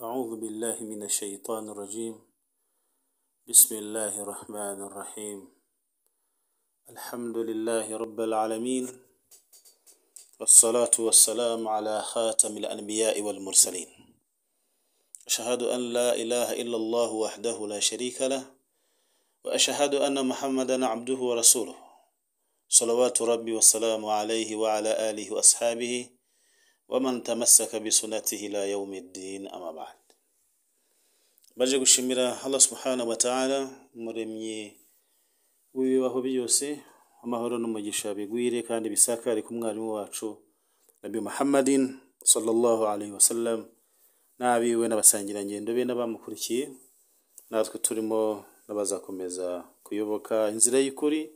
أعوذ بالله من الشيطان الرجيم. بسم الله الرحمن الرحيم. الحمد لله رب العالمين، والصلاة والسلام على خاتم الأنبياء والمرسلين. أشهد أن لا إله إلا الله وحده لا شريك له، وأشهد أن محمدا عبده ورسوله، صلوات ربي والسلام عليه وعلى آله وأصحابه ومن تمسك بسنته إلى يوم الدين. أما بعد، baje gushimira Allah subhanahu wa ta'ala, umuremyi w'ibibaho byose. Amahoro n'umugisha bigwire kandi bisakare ku mwarimu wacu Nabi Muhammadin sallallahu alaihi wasallam, n'abiwe n'abasangirangendo be n'abamukurikiye, natwe turimo n'abazakomeza kuyoboka inzira y'ukuri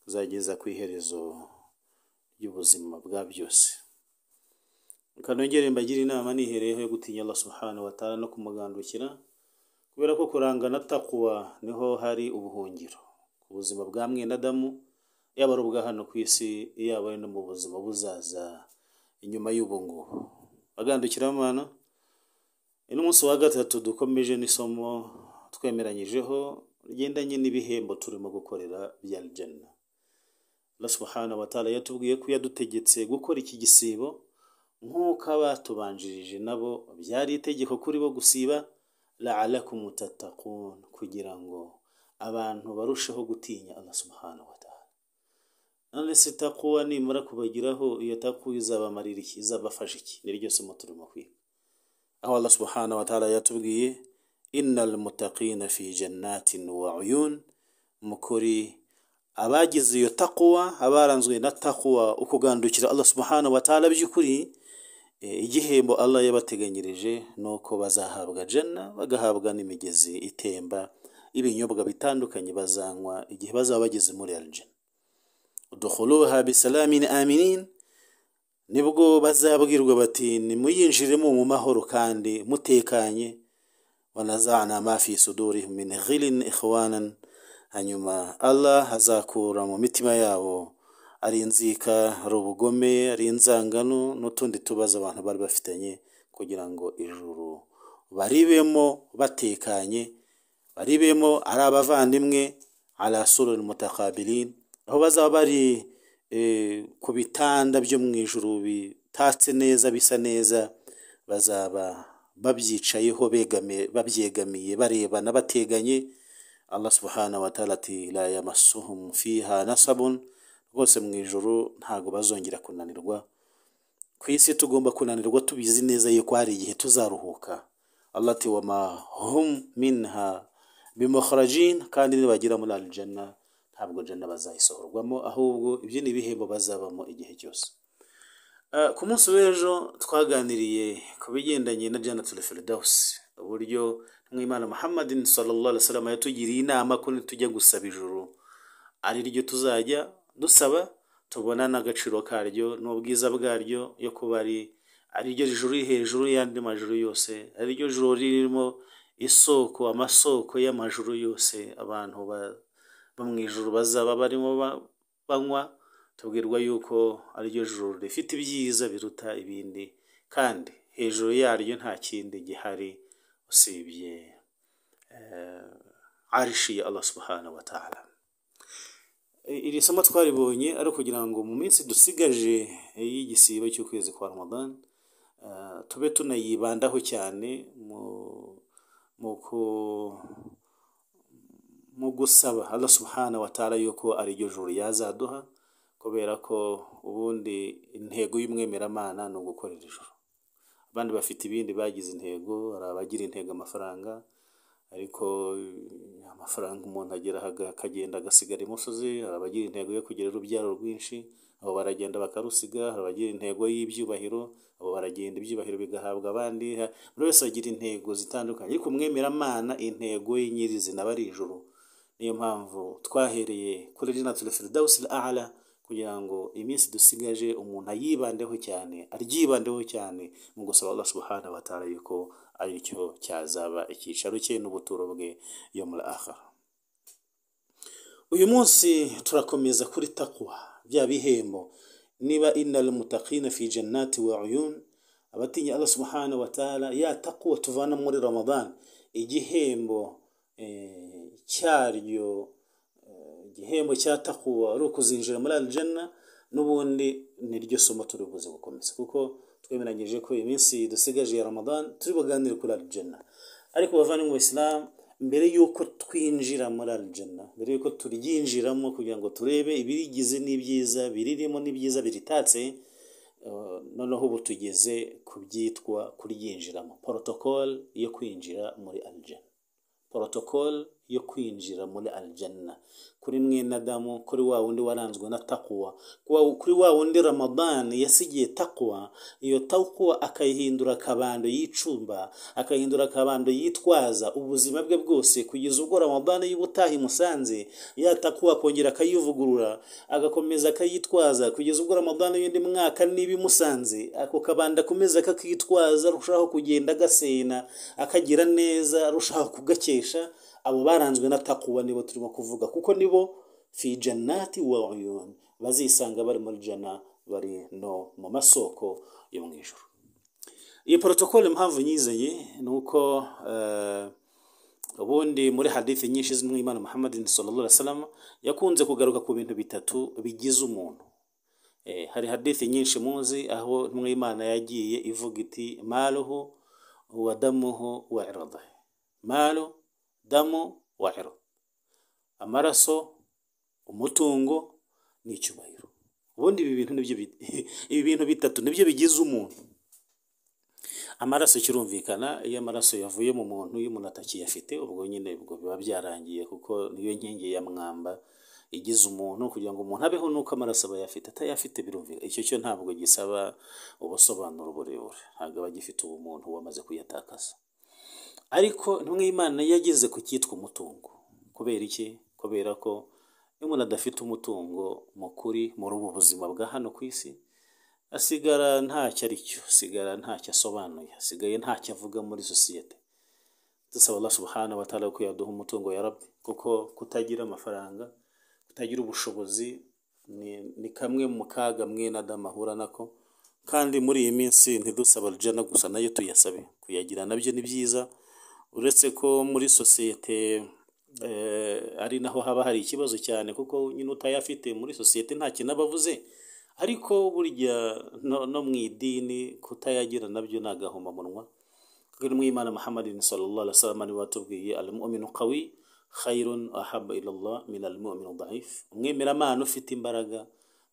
kuzageza ku iherezo y'ubuzima bwa byose. Kanongere mbagira inama nihereyeho yo gutinya Allah subhanahu wa ta'ala no kumugandukira, kubera ko kurangana taqwa niho hari ubuhungiro ku buzima bwa mwene Adamu, yaba ari ubwa hano ku isi, yaba ari no mu buzima buzaza inyuma y'ubu ngubu. Bagandukira Imana, umunsi wa gatatu dukomeje n'isomo twemeranyijeho rigendanye n'ibihembo turimo gukorera bya Aljanna. Allah subhanahu wa ta'ala yatubwiye ko yadutegetse gukora iki gisibo nk'uko abatubanjirije nabo byari itegeko kuri bo gusiba, la'alakum tattaqun, kugira ngo abantu barusheho gutinya Allah subhanahu wa ta'ala. None se taqwa nimara kubagiraho, iyo taqwa izabamarira iki? Izabafasha iki? Ni ryo somo turimo kwiga, aho Allah subhanahu wa ta'ala yatubwiye innal muttaqina fi jannatin wa uyun, mukuri abagize iyo taqwa, abaranzwe na taqwa, ukugandukira Allah subhanahu wa ta'ala by'ukuri, igihembo Allah yabateganyirije nuko bazahabwa janna, bagahabwa n'imigezi itemba ibinyobwa bitandukanye bazanywa igihe bazaba bageze muri aljanna. Udkhuluha bisalamin aminin, nibwo bazabwirwa bati nimuyinjiremo mu mahoro kandi mutekanye. Wanazana ma fi sudurihim min ghilin ikhwanan, hanyuma Allah hazakura mu mitima yabo ari inzika, ari ubugome, ari inzangano n'utundi tubazo abantu bari bafitanye, kugira ngo ijuru baribemo batekanye, baribemo ari abavandimwe, ala surul mutakabilin, aho bazaba bari ku bitanda byo mu ijuru bitatse neza, bisa neza, bazaba babyicayeho babyegamiye, barebana, bateganye. Allah subhanahu wa ta'ala ati la yamassuhum fiha nasabun, bose mu ijuru ntago bazongera kunanirwa. Ku isi tugomba kunanirwa tubizi neza yuko hari igihe tuzaruhuka. Allah ati wama hum minha bimukhrajin, kandi nibagira muri aljanna ntabwo janna bazayisohorwamo, ahubwo ibyo ni ibihembo bazabamo igihe cyose. Ku munsi w'ejo twaganiriye ku bigendanye na Jannatul Firdaus, uburyo mw'Imana Muhammadin sallallahu alaihi wasallam yatugiriye inama ko nitujya gusaba ijuru ari ryo tuzajya dusaba, tubona n'agaciro karyo n'ubwiza bwaryo, yo kuba ari ryo juru riri hejuru y'andi majuru yose, ari ryo juru ririmo isoko, amasoko y'amajuru yose. Abantu bo mu ijuru bazaba barimo banywa, tubwirwa yuko ari ryo juru rifite ibyiza biruta ibindi, kandi hejuru yaryo nta kindi gihari usibye arishi ya Allah subhanahu wa ta'ala. Iri somo twaribonye ari kugira ngo mu minsi dusigaje y'igisibo cy'ukwezi kwa Ramadan, tube tunayibandaho cyane mu gusaba Allah subhanahu wa ta'ala yuko ari ryo juru yazaduha, kubera ko ubundi intego y'umwemeramana ni ugukorera ijuru. Abandi bafite ibindi bagize intego, hari abagira intego amafaranga, ariko amafaranga umuntu agera akagenda agasigara imusozi. Hari abagira intego yo kugira urubyaro rwinshi, abo baragenda bakarusiga. Hari abagira intego y'ibyubahiro, abo baragenda ibyubahiro bigahabwa abandi. Buri wese agira intego zitandukanye, ariko umwemeramana intego ye nyirizina aba ari ijuru. Niyo mpamvu twahereye kuri Jannatul Firdaus al-A'la, kugira ngo iminsi dusigaje umuntu ayibandeho cyane, aryibandeho cyane mu gusaba Allah subhanahu wa ta'ala yuko ari cyo cyazaba icyicaro cye n'ubuturo bwe yo muri akhira. Uyu munsi turakomeza kuri taqwa, bya bihembo. Niba innal muttaqina fi jannati wa uyun, abatinya Allah subhanahu wa ta'ala, ya taqwa tuvana muri Ramadan igihembo cyaryo, igihembo cya taqwa ari ukuzinjira muri aljanna. N'ubundi niryo somo turi buze gukomeza, kuko twemeranyije ko iminsi dusigaje ya Ramadan turi buganire kuri aljanna. Ariko bavandimwe mu Islam, mbere yuko twinjira muri aljanna, mbere yuko turyinjiramo kugira ngo turebe ibirigize n'ibyiza biririmo n'ibyiza biritatse, noneho ubu tugeze ku byitwa kuryinjiramo, protocol yo kwinjira muri aljanna, protocol yo kwinjira muri aljanna kuri mwene Adamu, kuri wa wundi waranzwe na taqwa, kuri wa wundi Ramadan yasigiye taqwa. Iyo taqwa akayihindura akabando y'icumba, akayihindura akabando yitwaza ubuzima bwe bwose, kugeza ubwo Ramadan y'ubutaha imusanze, ya taqwa akongera akayivugurura, agakomeza akayitwaza kugeza ubwo Ramadan y'undi mwaka niba imusanze, ako kabanda akomeza akakitwaza, arushaho kugenda agasena, akagira neza, arushaho kugakesha. Abo baranzwe na taqwa nibo turimo kuvuga, kuko nibo fi jannati wa uyun, bazisanga bari muri janna, bari no mu masoko yo mu ijuru. Iyi protocol impamvu nyizeye nuko ubundi muri hadithi nyinshi z'Imana Muhammad sallallahu alaihi wasallam yakunze kugaruka ku bintu bitatu bigize umuntu. Hari hadithi nyinshi muzi aho Imana yagiye ivuga iti maluhu wa damuhu wa iradahu, malu damu wa irad, amaraso, umutungo n'icyubahiro. Ubundi ibi bintu bitatu nibyo bigize umuntu. Amaraso kirumvikana, iyo amaraso yavuye mu muntu, iyo umuntu atakiyafite, ubwo nyine ubwo biba byarangiye, kuko niyo nkingi ya mwamba igize umuntu. Kugira ngo umuntu abeho nuko amaraso aba yafite, atayafite birumvikana, icyo cyo ntabwo gisaba ubusobanuro burebure, ntabwo aba gifite ubumuntu wamaze kuyatakaza. Ariko Imana yageze ku cyitwa umutungo. Kubera iki? Kubera ko iyo umuntu adafite umutungo mukuri muri ubu buzima bwa hano ku isi, asigara ntacyo ari cyo, asigara ntacyo asobanuye, asigaye ntacyo avuga muri sosiyete. Dusaba Allah subhanahu wa ta'ala ko yaduha umutungo ya Rabbi, kuko kutagira amafaranga, kutagira ubushobozi ni kamwe mu kaga mwene Adamu ahura nako. Kandi muri iyi minsi ntidusaba aljanna gusa, nayo tuyasabe, kuyagira nabyo ni byiza. Uretse ko muri sosiyete ari naho haba hari ikibazo cyane, kuko nyine utayafite muri sosiyete nta kintu abavuze. Ariko burya no mu idini kutayagira nabyo ni agahomamunwa. Kuko Imana Muhammad sallallahu alaihi wasallam ni watubwiye al-mu'minu qawi khairun ahabba ila Allah min al-mu'min dha'if. Umwemeramana ufite imbaraga,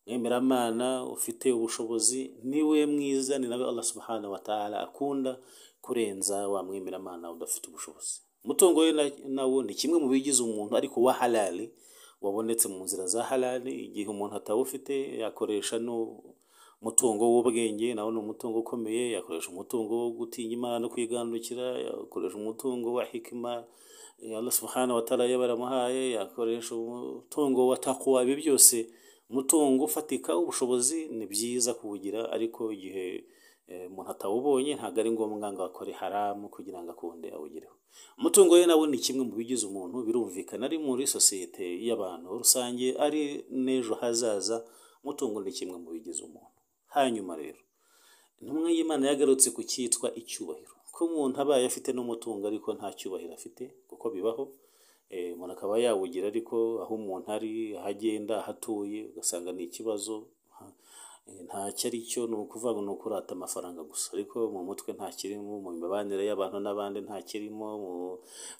umwemeramana ufite ubushobozi niwe mwiza, ni nawe Allah subhanahu wa ta'ala akunda kurenza wa mwemeramana udafite ubushobozi. Umutungo we nawo ni kimwe mu bigize umuntu, ariko wa halali, wabonetse mu nzira za halali. Igihe umuntu atawufite, yakoresha no mutungo w'ubwenge, nawo ni umutungo ukomeye. Yakoresha umutungo wo gutinya Imana no kwigandukira, yakoresha umutungo wa hikima Allah subhanahu wa ta'ala yabaramuhaye, yakoresha umutungo wa taqwa. Ibi byose umutungo ufatika, ubushobozi ni byiza kubugira, ariko igihe umuntu atawubonye ntabwo ari ngombwa ngo akore haramu kugira ngo akunde awugireho. Umutungo we nawo ni kimwe mu bigize umuntu, birumvikana ari muri sosiyete y'abantu rusange, ari n'ejo hazaza. Umutungo ni kimwe mu bigize umuntu. Hanyuma rero intumwa y'Imana yagarutse ku cyitwa icyubahiro, ko umuntu abaye afite n'umutungo ariko nta cyubahiro afite, kuko bibaho. Umuntu akaba yawugira, ariko aho umuntu ari, ahagenda, ahatuye, ugasanga ni ikibazo. Ntacyo ari cyo, ni ukuvuga ngo ni ukurata amafaranga gusa, ariko mu mutwe nta kirimo, mu mibanire y'abantu n'abandi nta kirimo, mu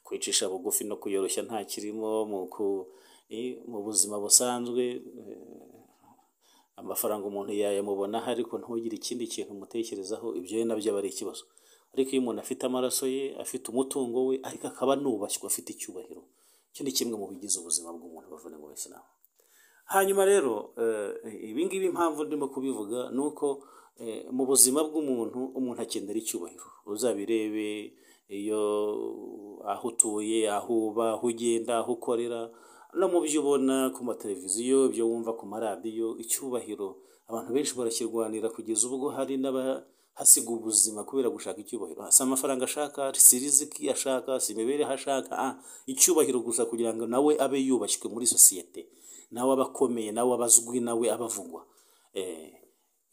kwicisha bugufi no kuyoroshya nta kirimo, mu buzima busanzwe amafaranga umuntu yayamubona, ariko ntugire ikindi kintu umutekerezaho. Ibyo nabyo aba ari ikibazo. Ariko iyo umuntu afite amaraso ye, afite umutungo we, ariko akaba nubashywe, afite icyubahiro, icyo ni kimwe mu bigize ubuzima bw'umuntu bavune mu Islam. Hanyuma rero ibingibi impamvu ndimo kubivuga nuko mu buzima bw'umuntu, umuntu akenera icyubahiro. Uzabirebe iyo aho utuye, aho uba, aho ugenda, aho ukorera, no mu byo ubona ku mateleviziyo, ibyo wumva ku maradiyo. Icyubahiro abantu benshi barakirwanira, kugeza ubwo hari n'abahasiga ubuzima kubera gushaka icyubahiro. Si amafaranga ashaka, si riziki ashaka, si imibereho ashaka, icyubahiro gusa, kugira ngo nawe abe yubashywe muri sosiyete, nawe aba akomeye, nawe abazwi, nawe abavugwa.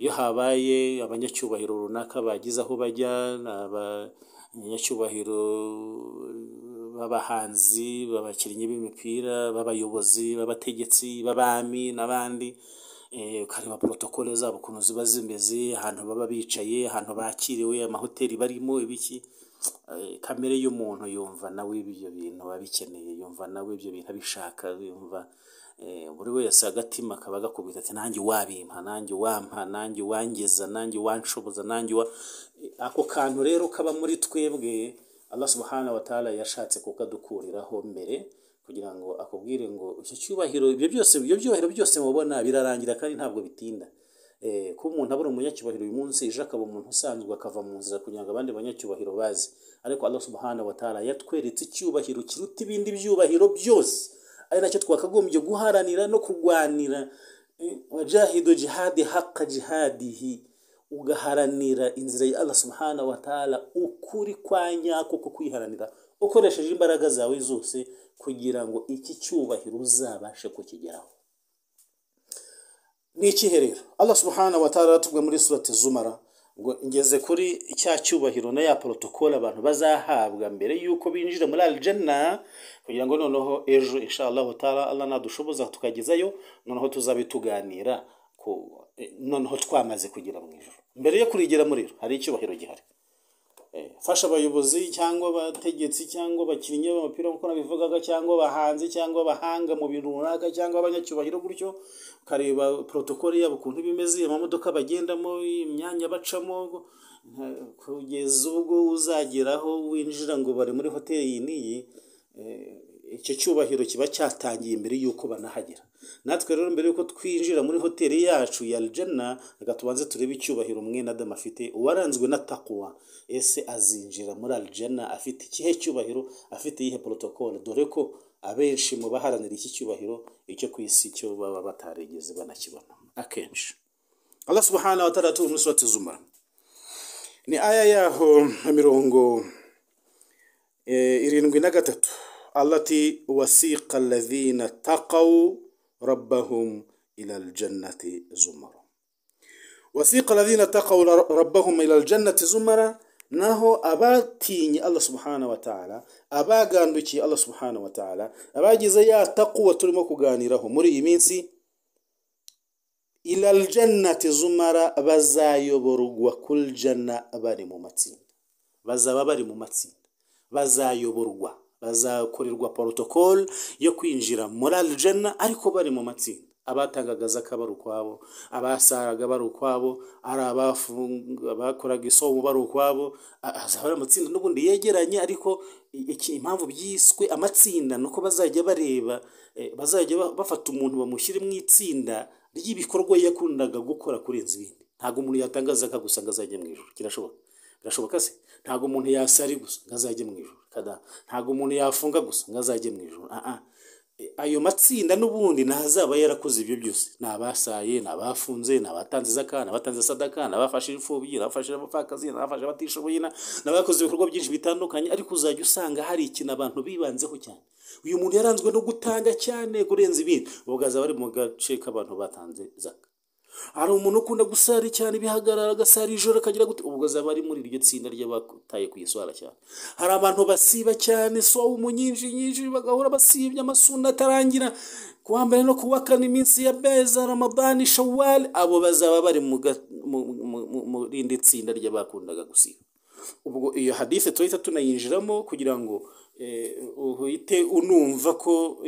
iyo habaye abanyacyubahiro runaka bagize aho bajya, abanyacyubahiro b'abahanzi, b'abakinnyi b'imipira, b'abayobozi, b'abategetsi, b'abami n'abandi, ukareba protokole zabo ukuntu ziba zimeze, ahantu baba bicaye, ahantu bakiriwe, amahoteli barimo, ibiki. Kamere y'umuntu yumva nawe ibyo bintu abikeneye, yumva nawe ibyo bintu abishaka, yumva buri wese agatima kaba gakubita ati nanjye wabimpa, nanjye wampa, nanjye wangeza, nanjye wanshoboza, nanjye ako kantu rero kaba muri twebwe Allah subhanahu wa ta'ala yashatse kukadukuriraho mbere kugira ngo akubwire ngo icyo cyubahiro, ibyo byubahiro byose mubona birarangira kandi ntabwo bitinda. Ko umuntu abura umunyacyubahiro uyu munsi ejo akaba umuntu usanzwe akava mu nzira kugira ngo abandi banyacyubahiro bazi, ariko Allah subhanahu wa ta'ala yatweretse icyubahiro kiruta ibindi byubahiro byose, ari nacyo twakagombye guharanira no kurwanira. Wajahidu jihadi haqqa jihadihi, ugaharanira inzira ya Allah subhanahu wa ta'ala ukuri kwa nyako ko kwiharanira ukoresheje imbaraga zawe zose kugira ngo iki cyubahiro uzabashe kukigeraho. Niki rero Allah subhanahu wa ta'ala atubwa muri surati Zumara ngo ngeze kuri cya cyubahiro na ya protocol abantu bazahabwa mbere yuko binjira muri aljanna, kugira ngo noneho ejo inshallah ta'ala Allah nadushoboza tukagezayo, noneho tuzabituganira ko noneho twamaze kugira mu ijuru. Mbere yo kurigera muri hari icyubahiro gihari. Fasha abayobozi cyangwa abategetsi cyangwa abakinnyi b'umupira nk'uko nabivugaga, cyangwa abahanzi cyangwa abahanga mu bintu runaka, cyangwa abanyacyubahiro gutyo, ukareba protokole yabo ukuntu bimeze, amamodoka bagendamo, imyanya bacamo, kugeza ubwo uzageraho winjira ngo bari muri hoteli n'iyi. Icyo cyubahiro kiba cyatangiye mbere yuko banahagera. Natwe rero mbere yuko twinjira muri hoteli yacu ya aljanna, reka tubanze turebe icyubahiro mwene Adam afite, uwaranzwe na taqwa. Ese azinjira muri aljanna afite ikihe cyubahiro, afite iyihe protocol? Dore ko abenshi mu baharanira iki cyubahiro icyo ku isi cyo baba bataregeze banakibona akenshi. Allah subhanahu wa ta'ala muri surati Zumar ni aya yaho 73, allati wasiqa alladhina taqaw rabbahum ila aljannati zumara. Wasiqa alladhina taqaw rabbahum ila aljannati zumara, naho abatinye Allah subhanahu wa ta'ala, abagandukiye Allah subhanahu wa ta'ala, abagize ya taqwa turimo kuganiraho muri iyi minsi, ila aljannati zumara, bazayoborwa kul janna, bari mu matsinda. Bazaba bari mu matsinda, bazayoborwa, bazakorerwa protocol yo kwinjira muri aljanna ariko bari mu matsinda. Abatangaga zaka bari ukwabo, abasaraga bari ukwabo, ari abakoraga isomo bari ukwabo, azabara amatsinda n'ubundi yegeranye. Ariko impamvu byiswe amatsinda nuko bazajya bareba, bazajya bafata umuntu bamushyire mu itsinda ry'ibikorwa yakundaga gukora kurenza ibindi. Ntago umuntu yatangaza akagusanga azajya mu ijuru. Birashoboka se? Ntago umuntu yasari gusa ngazajye mu ijuru. Ntago umuntu yafunga gusa ngazajye mu ijuru. Ayo matsinda n'ubundi ntazaba yarakoze ibyo byose. Nabasaye, nabafunze, nabatanze zakana, nabatanze sadaka, nabafashe imfubyi, nabafashe abapfakazi, nabafashe abatishoboye, nabakoze ibikorwa byinshi bitandukanye. Ariko uzajya usanga hari ikintu abantu bibanzeho cyane. Uyu muntu yaranzwe no gutanga cyane kurenza ibindi, ubwo azaba ari mu gace k'abantu batanze zaka. Hari umuntu ukunda gusara cyane bihagarara, agasara ijoro akagira gute, ubwo azaba ari muri iryo tsinda ry'abataye kuyiswara cyane. Hari abantu basiba cyane somu nyinshi bagahora basibye amasuna atarangira, kuwa mbere no kuwa kane iminsi ya beza Ramadani Shawwal, abo bazaba bari mu rindi tsinda ry'abakundaga gusiba. Ubwo iyo hadith tuhita tunayinjiramo kugira ngo uhite unumva ko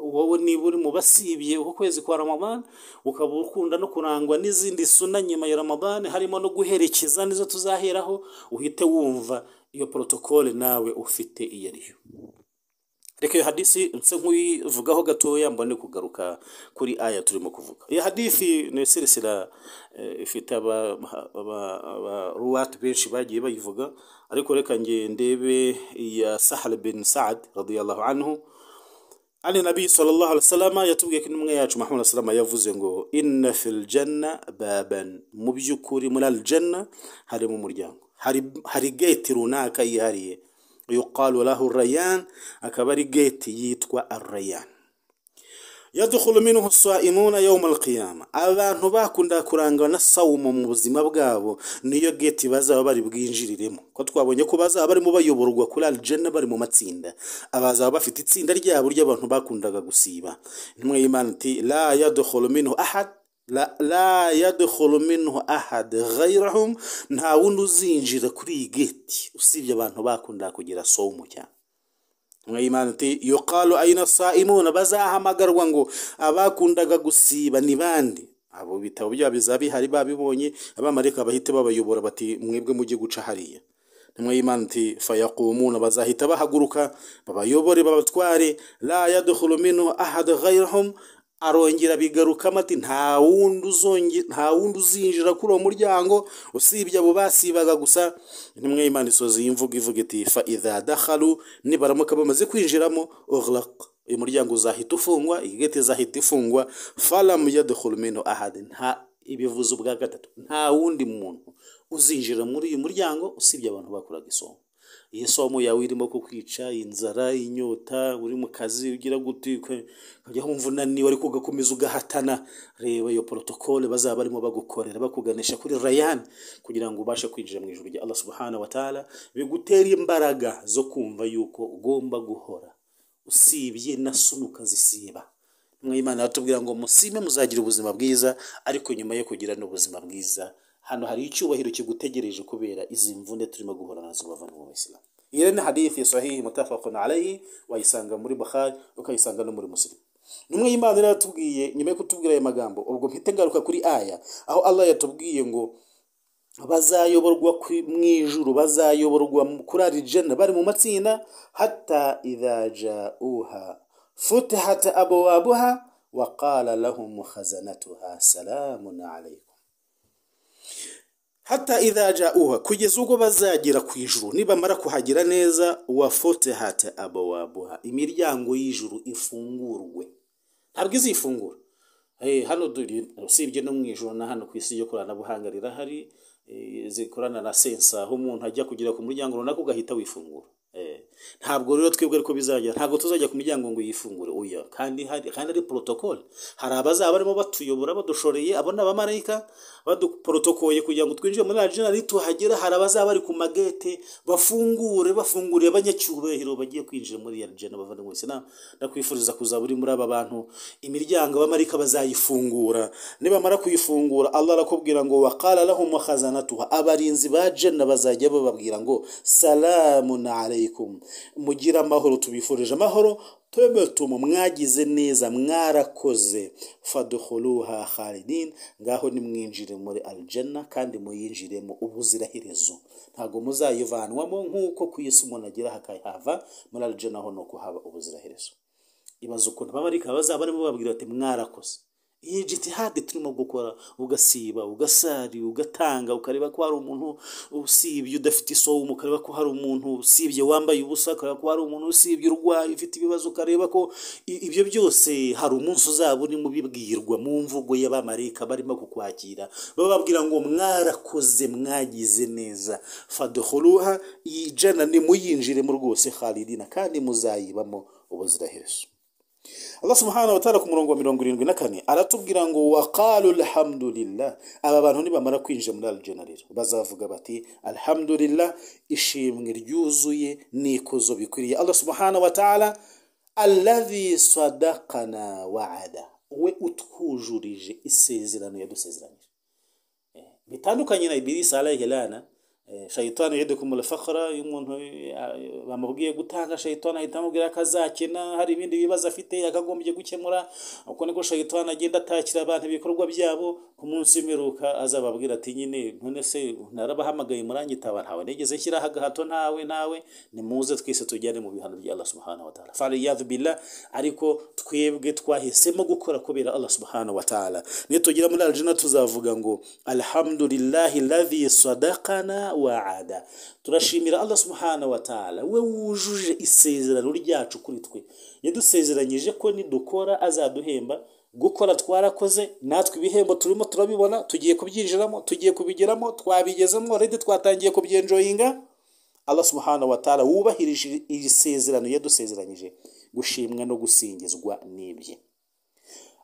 wowe niba uri mu basibye uko kwezi kwa Ramadan, ukaba ukunda no kurangwa n'izindi suna nyuma ya Ramadan, harimo no guherekeza nizo tuzaheraho, uhite wumva iyo protocole nawe ufite iyo ariyo. Reka iyo hadisi nse nk'uyivugaho gatoya mbone kugaruka kuri aya turimo kuvuga. Iyo hadisi ni silsila ifite ruwat benshi bagiye bayivuga, ariko reka nge ndebe ya Sahal bin Sa'ad radiyallahu anhu ani nabi sallallahu alaihi wasallam yatubwiye ko intumwa yacu Muhammad sallallahu alaihi wasallam yavuze ngo inna fil janna baban, mu byukuri muri aljanna hari mu muryango, hari gate runaka yihariye, yuqalu lahu Rayyan, akaba ari gate yitwa Ar-Rayyan. yadkhulu minhu as-sa'imuna yawm al-qiyamah, abantu bakunda kurangwa na sawmu mu buzima bwabo niyo gate bazaba bari bwinjiriremo, ko twabonye ko bazaba barimo bayoborwa kuri al-janna bari mu matsinda, abazaba bafite itsinda ryabo ry'abantu bakundaga gusiba. Intumwa y'Imana iti la yadkhulu minhu ahad la yadkhulu minhu ahad ghayrahum, nta wundi uzinjira kuri iyi gate usibye abantu bakunda kugira sawmu cyane. Imana iti yuqalu ayna saimuna, bazahamagarwa ngo abakundaga gusiba ni bande. Abo bitabo byabo bizabihari babibonye, abamarika bahite babayobora bati mwebwe mujye guca hariya. Imana iti fayaqumuna, bazahita bahaguruka babayobore babatware. La yadkhulu minhu ahad ghayrahum, arongera bigaruka mati nta wundi uzinjira kuri uwo muryango usibye abo basibaga gusa. Nimwe Imana isoza imvugo ivuga iti fa idha dakhalu, nibaramuka bamaze kwinjiramoughlaq, uyu muryango uzahita ufungwa, igete zahita ifungwa. Falam yadkhulu minhu ahad, nta ibivuzo bwa gatatu, nta wundi muntu uzinjira muri uyu muryango usibye abantu bakoraga isomo. Iyi somo yawe irimo kukwica inzara, inyota, uri mu kazi ugira gute kajya humva unaniwe ariko ugakomeza ugahatana, reba iyo protocole bazaba barimo bagukorera bakuganisha kuri Rayyan kugira ngo ubashe kwinjira mu ijuru rya Allah subhanahu wa ta'ala, bigutera imbaraga zo kumva yuko ugomba guhora usibye na sunuka zisiba. Imana yatubwira ngo musime muzagira ubuzima bwiza, ariko nyuma yo kugira n'ubuzima bwiza hano hari icyubahiro kigutegereje kubera izi mvune turimo guhora nazo bavandimwe mu Islam. Iyi ni hadithi sahihi mutafaqun alayhi, wayisanga muri Bukhari ukayisanga no muri Muslim. Nimwe Imana yaratubwiye nyuma yo kutubwira aya magambo, ubwo mpite ngaruka kuri aya aho Allah yatubwiye ngo bazayoborwa mu ijuru, bazayoborwa kuri al-janna bari mu matsinda, hatta idha ja'uha futihat abwabuha wa qala lahum khazanatuha salamun alaykum. Hatta idha ja'uha, kugeza ubwo bazagera ku ijuru, nibamara kuhagira neza, wa futihat abwabuha, imiryango y'ijuru ifungurwe. Ntabwo izifungura hano usibye no mu ijuru na hano ku isi yo koranabuhanga rirahari, zikorana na sensa, aho umuntu ajya kugera ku muryango runaka ugahita wifungura. Ntabwo rero twebwe ariko bizajya, ntabwo tuzajya ku miryango ngo yifungure, oya, kandi ari protocol. Hari abazaba barimo batuyobora badushoreye, abo n'abamarayika baduprotokoye kugira ngo twinjire muri al-janna, tuhagera hari abazaba bari ku magete bafunguriye abanyacyubahiro bagiye kwinjira muri al-janna. Bavandimwe Islam, ndakwifuriza kuzaba uri muri aba bantu imiryango abamarayika bazayifungura. Nibamara kuyifungura, Allah arakubwira ngo waqala lahum khazanatuha, abarinzi ba janna bazajya bababwira ngo salamun alaykum, mugira amahoro, tubifurije amahoro, tubetumu mwagize neza, mwarakoze, fadkhuluha khalidin, ngaho nimwinjire muri al-janna kandi muyinjiremo ubuziraherezo, ntago muzayivanwamo nkuko kuyisa umuntu agira hakayava muri al-janna ho no kuhaba ubuziraherezo. Ibazo ukuntu abamarika bazaba barimo bababwira ati mwarakoze. Iyi jitihadi turimo gukora, ugasiba, ugasari, ugatanga, ukareba ko hari umuntu usibye udafite isomo, ukareba ko hari umuntu usibye wambaye ubusa, ukareba ko hari umuntu usibye urwaye ufite ibibazo, ukareba ko ibyo byose hari umunsi uzaba uri mu bibwirwa mu mvugo y'abamarika barimo kukwakira, bababwira ngo mwarakoze, mwagize neza, fadkhuluha, ijana ni muyinjiremo rwose khalidina, kandi muzayibamo ubuziraherezo. Allah subhanahu wa ta'ala ku murongo wa 74 aratubwira ngo waqalu alhamdulillah, aba bantu nibamara kwinjira muri al-janna bazavuga bati alhamdulillah, ishimwe ryuzuye nikuzo bikwiriye Allah subhanahu wa ta'ala, alladhi sadaqana wa'ada, we utwujurije isezerano yadusezeranyije. Bitandukanye na Iblis alayhi lana, shayitani yadukum al-faqra, umuntu bamubwiye gutanga, shayitani ahita amubwira akazakena, hari ibindi bibazo afite akagombye gukemura. Uko niko shayitani agenda atakira abantu ibikorwa byabo. Ku munsi w'imperuka azababwira ati nyine none se narabahamagaye muranyitaba, ntawe nigeze nshyira hagahato, nawe nimuze twese tujyane mu bihano bya Allah subhanahu wa ta'ala. Faliyadhu billah, ariko twebwe twahisemo gukora kubera Allah subhanahu wa ta'ala. Niyo tugira muri al-janna tuzavuga ngo alhamdulillahi alladhi sadaqana wa'ada, turashimira Allah subhanahu wa ta'ala, we wujuje isezerano ryacu kuri twe, yadusezeranyije ko nidukora azaduhemba. Gukora twarakoze, natwe ibihembo turimo turabibona, tugiye kubyinjiramo, tugiye kubigeramo, twabigezemo, rede twatangiye kubyenjoyinga. Allah subhanahu wa ta'ala wubahirije isezerano yadusezeranyije, gushimwa no gusingizwa nibye.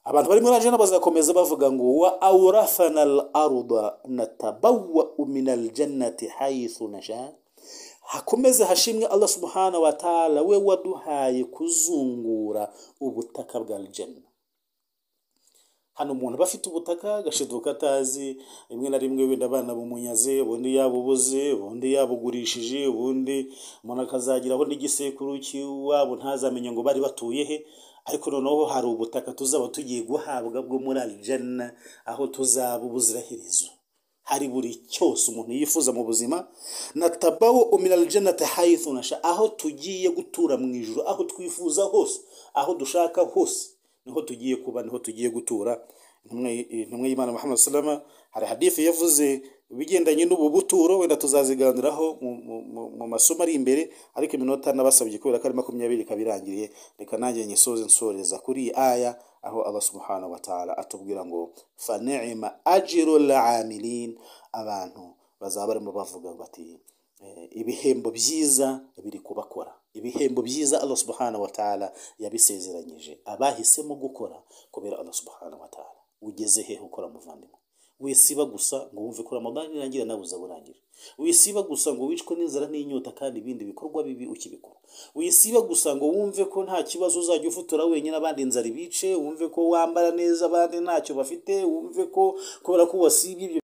abantu bari muri Jannah bazakomeza bavuga ngo wa awrafana al-arda natabawwa min al-jannati haythu nasha. Hakomeze hashimwe Allah subhanahu wa ta'ala, we waduhaye kuzungura ubutaka bwa Jannah. Hano umuntu bafite ubutaka gashiduka atazi, rimwe na rimwe wenda abana bumunyaze, ubundi yabubuze, ubundi yabugurishije, ubundi umuntu akazagiraho n'igisekuru cy'iwabo ntazamenye ngo bari batuye he. Ariko noneho hari ubutaka tuzaba tugiye guhabwa bwo muri Al-Jannah, aho tuzaba ubuziraherezo, hari buri cyose umuntu yifuza mu buzima. Natabawu min al-jannati haythu nasha, aho tugiye gutura mu ijuru, aho twifuza hose, aho dushaka hose niho tugiye kuba, niho tugiye gutura. Intumwa y'Imana Muhammad sallama hari hadithi yavuze bigendanye n'ubu buturo, wenda tuzaziganiraho mu masomo ari imbere, ariko iminota nabasabye kubera ko ari 20 kabirangiriye, reka nanjye nyisoze nsoreza kuri aya aho Allah subhanahu wa ta'ala atubwira ngo fa ni'ma ajrul amilin, abantu bazaba barimo bavuga bati ibihembo byiza biri kubakora. Ibihembo byiza Allah subhanahu wa ta'ala yabisezeranyije abahisemo gukora kubera Allah subhanahu wa ta'ala. Ugeze he ukora muvandimwe? Wisiba gusa ngo wumve ko Ramadan irangira nawe uzaburangire. Wisiba gusa ngo wicwe n'inzara n'inyota kandi ibindi bikorwa bibi ukibikora. Wisiba gusa ngo wumve ko nta kibazo uzajya ufutura wenyine abandi inzara ibice, wumve ko wambara neza abandi ntacyo bafite, wumve ko kubera ko wasibye